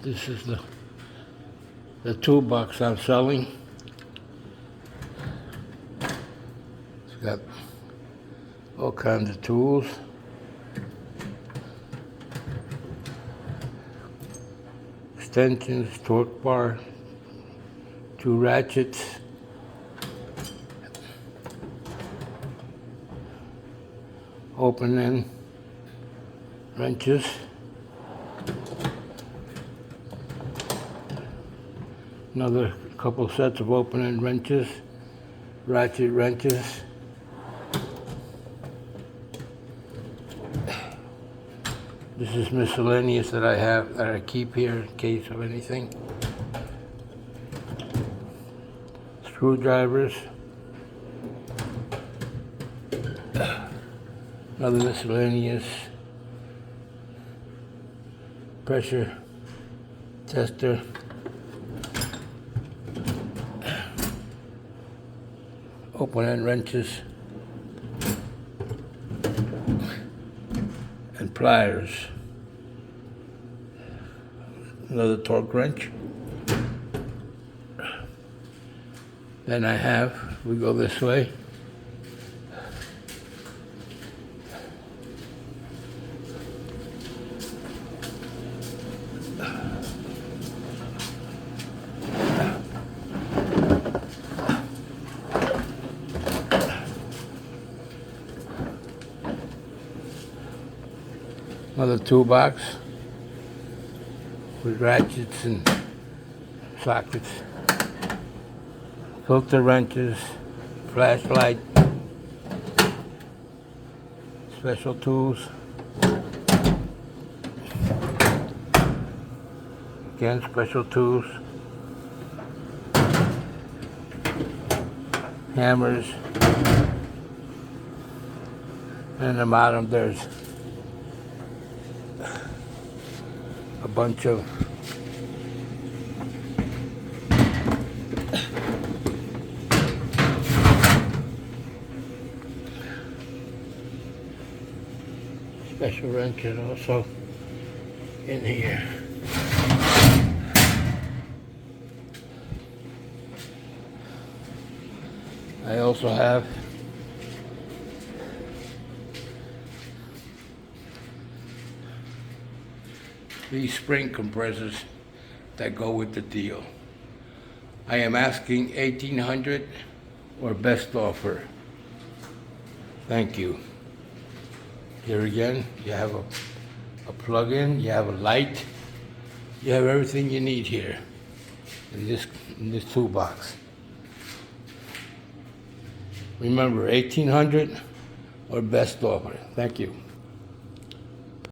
This is the toolbox I'm selling. It's got all kinds of tools. Extensions, torque bar, 2 ratchets, open end wrenches, another couple sets of open end wrenches, ratchet wrenches, this is miscellaneous that I keep here in case of anything. Screwdrivers, another miscellaneous, pressure tester, open end wrenches, and pliers. Another torque wrench. Then we go this way. Another toolbox with ratchets and sockets, filter wrenches, flashlight, special tools, again special tools, hammers, and in the bottom there's a bunch of special wrenches also in here. I also have these spring compressors that go with the deal. I am asking $1,800 or best offer. Thank you. Here again, you have a plug-in, you have a light, you have everything you need here in this toolbox. Remember, $1,800 or best offer. Thank you.